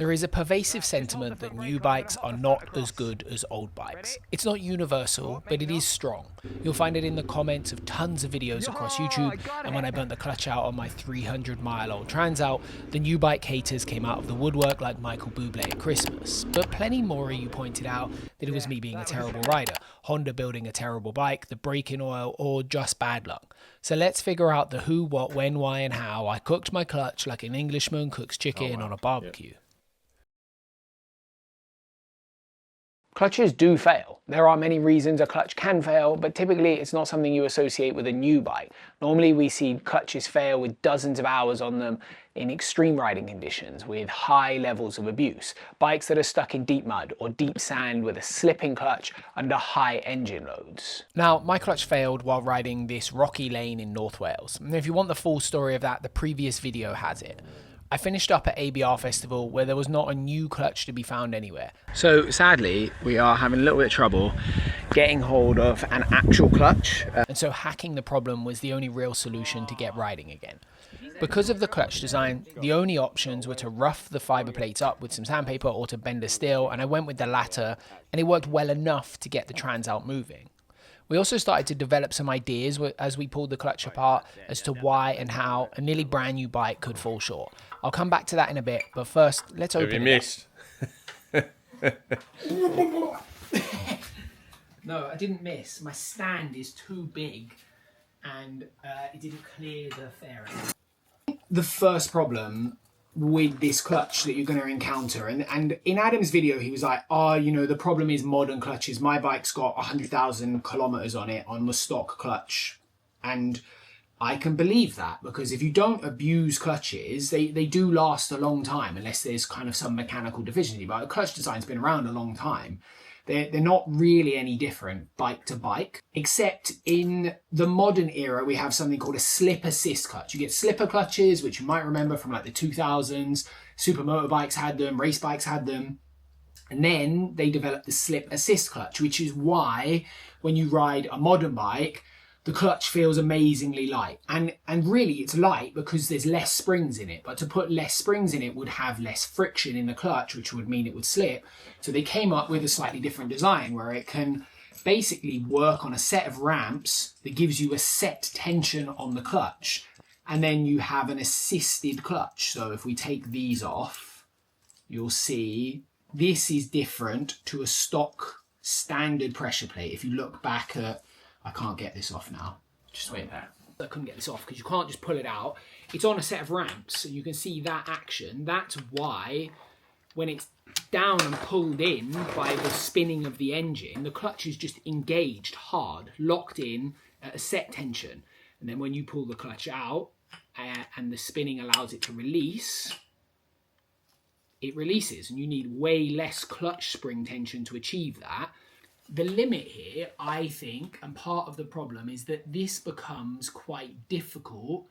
There is a pervasive sentiment that new bikes are not as good as old bikes. It's not universal, but it is strong. You'll find it in the comments of tons of videos across YouTube, and when I burnt the clutch out on my 300-mile-old Transalp, the new bike haters came out of the woodwork like Michael Bublé at Christmas. But plenty more of you pointed out that it was me being a terrible rider, Honda building a terrible bike, the brake-in oil, or just bad luck. So let's figure out the who, what, when, why, and how I cooked my clutch like an Englishman cooks chicken on a barbecue. Clutches do fail. There are many reasons a clutch can fail, but typically it's not something you associate with a new bike. Normally we see clutches fail with dozens of hours on them in extreme riding conditions with high levels of abuse. Bikes that are stuck in deep mud or deep sand with a slipping clutch under high engine loads. Now, my clutch failed while riding this rocky lane in North Wales. And if you want the full story of that, the previous video has it. I finished up at ABR Festival where there was not a new clutch to be found anywhere. So sadly, we are having a little bit of trouble getting hold of an actual clutch. And so hacking the problem was the only real solution to get riding again. Because of the clutch design, the only options were to rough the fiber plates up with some sandpaper or to bend a steel, and I went with the latter, and it worked well enough to get the Transalp moving. We also started to develop some ideas as we pulled the clutch apart as to why and how a nearly brand new bike could fall short. I'll come back to that in a bit, but first, let's open it up. No, I didn't miss. My stand is too big and it didn't clear the fairing. The first problem with this clutch that you're going to encounter, and in Adam's video he was like, oh, you know, the problem is modern clutches. My bike's got 100,000 kilometers on it on the stock clutch, and I can believe that, because if you don't abuse clutches, they do last a long time unless there's kind of some mechanical deficiency. But the clutch design's been around a long time. They're not really any different bike to bike, except in the modern era, we have something called a slip assist clutch. You get slipper clutches, which you might remember from like the 2000s. Super motorbikes had them, race bikes had them. And then they developed the slip assist clutch, which is why when you ride a modern bike, the clutch feels amazingly light. And really it's light because there's less springs in it. But to put less springs in it would have less friction in the clutch, which would mean it would slip. So they came up with a slightly different design where it can basically work on a set of ramps that gives you a set tension on the clutch. And then you have an assisted clutch. So if we take these off, you'll see this is different to a stock standard pressure plate. If you look back at, I can't get this off now. Just wait there. I couldn't get this off because you can't just pull it out. It's on a set of ramps, so you can see that action. That's why when it's down and pulled in by the spinning of the engine, the clutch is just engaged hard, locked in at a set tension. And then when you pull the clutch out and the spinning allows it to release, it releases, and you need way less clutch spring tension to achieve that. The limit here, I think, and part of the problem is that this becomes quite difficult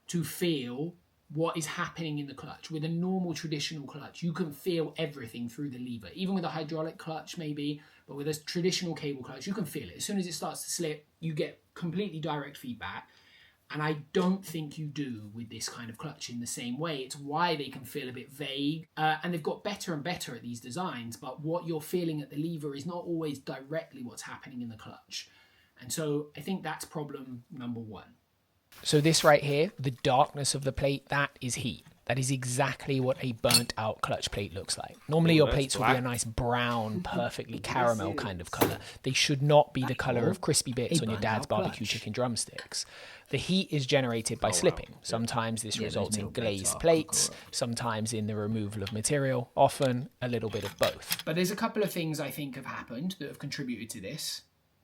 to feel what is happening in the clutch. With a normal traditional clutch, you can feel everything through the lever. Even with a hydraulic clutch maybe, but with a traditional cable clutch, you can feel it. As soon as it starts to slip, you get completely direct feedback. And I don't think you do with this kind of clutch in the same way. It's why they can feel a bit vague. And they've got better and better at these designs, but what you're feeling at the lever is not always directly what's happening in the clutch. And so I think that's problem number one. So this right here, the darkness of the plate, that is heat. That is exactly what a burnt out clutch plate looks like. Normally your plates will be a nice brown, perfectly caramel kind of colour. They should not be the colour of crispy bits on your dad's barbecue chicken drumsticks. The heat is generated by slipping. Sometimes this results in glazed plates, sometimes in the removal of material, often a little bit of both. But there's a couple of things I think have happened that have contributed to this.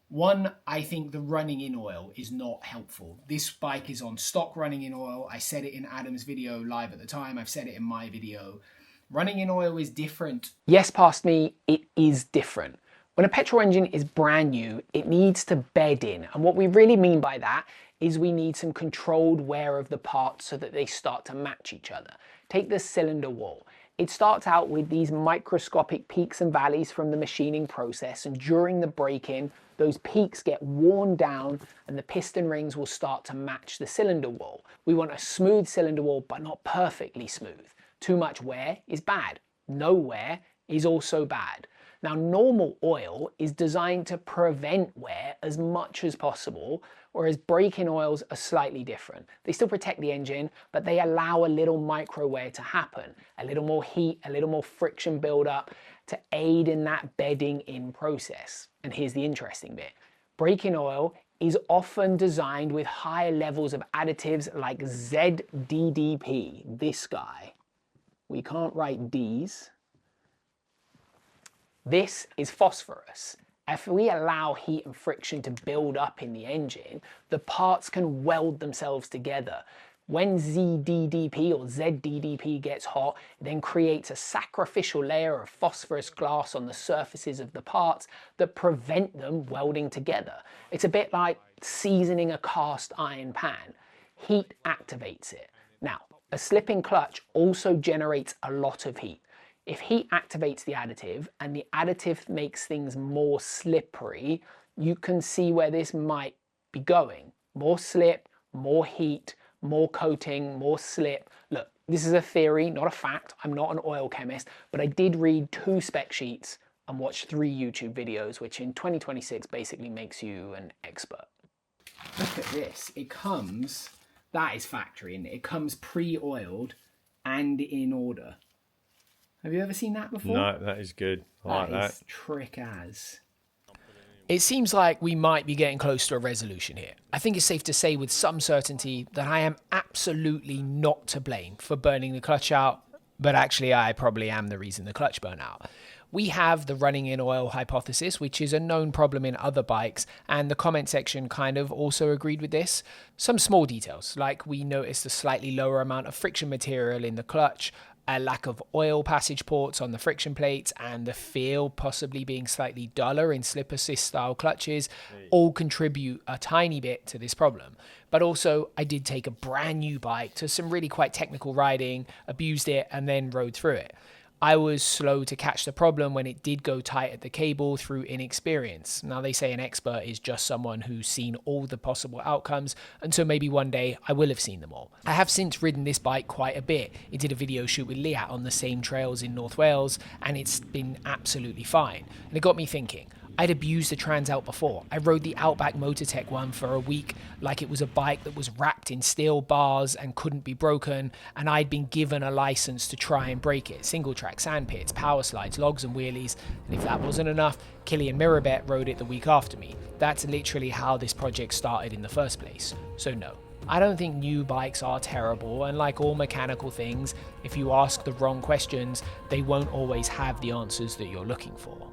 One, I think the running in oil is not helpful. This bike is on stock running in oil. I said it in Adam's video live at the time. I've said it in my video. Running in oil is different. Yes, past me, it is different. When a petrol engine is brand new, it needs to bed in. And what we really mean by that is we need some controlled wear of the parts so that they start to match each other. Take the cylinder wall. It starts out with these microscopic peaks and valleys from the machining process, and during the break-in, those peaks get worn down and the piston rings will start to match the cylinder wall. We want a smooth cylinder wall, but not perfectly smooth. Too much wear is bad. no wear is also bad. Now, normal oil is designed to prevent wear as much as possible, whereas break-in oils are slightly different. They still protect the engine, but they allow a little micro wear to happen, a little more heat, a little more friction buildup to aid in that bedding in process. And here's the interesting bit. Break-in oil is often designed with higher levels of additives like ZDDP, this guy. We can't write D's. This is phosphorus. If we allow heat and friction to build up in the engine, the parts can weld themselves together. When ZDDP or ZDDP gets hot, it then creates a sacrificial layer of phosphorus glass on the surfaces of the parts that prevent them welding together. It's a bit like seasoning a cast iron pan. Heat activates it. Now, a slipping clutch also generates a lot of heat. If heat activates the additive and the additive makes things more slippery, you can see where this might be going. More slip, more heat, more coating, more slip. Look, this is a theory, not a fact. I'm not an oil chemist, but I did read 2 spec sheets and watch 3 YouTube videos, which in 2026 basically makes you an expert. Look at this. It comes, that is factory, and it comes pre-oiled and in order. Have you ever seen that before? No, that is good. I like that. That is trick as. It seems like we might be getting close to a resolution here. I think it's safe to say with some certainty that I am absolutely not to blame for burning the clutch out, but actually I probably am the reason the clutch burnt out. We have the running in oil hypothesis, which is a known problem in other bikes, and the comment section kind of also agreed with this. Some small details, like we noticed a slightly lower amount of friction material in the clutch, a lack of oil passage ports on the friction plates, and the feel possibly being slightly duller in slip assist style clutches all contribute a tiny bit to this problem. But also, I did take a brand new bike to some really quite technical riding, abused it, and then rode through it. I was slow to catch the problem when it did go tight at the cable through inexperience. Now, they say an expert is just someone who's seen all the possible outcomes, and so maybe one day I will have seen them all. I have since ridden this bike quite a bit. It did a video shoot with Llel on the same trails in North Wales, and it's been absolutely fine. And it got me thinking. I'd abused the Transalp before. I rode the Outback Motortech one for a week like it was a bike that was wrapped in steel bars and couldn't be broken, and I'd been given a license to try and break it. Single track, sand pits, power slides, logs and wheelies, and if that wasn't enough, Killian Mirabet rode it the week after me. That's literally how this project started in the first place. So no, I don't think new bikes are terrible, and like all mechanical things, if you ask the wrong questions, they won't always have the answers that you're looking for.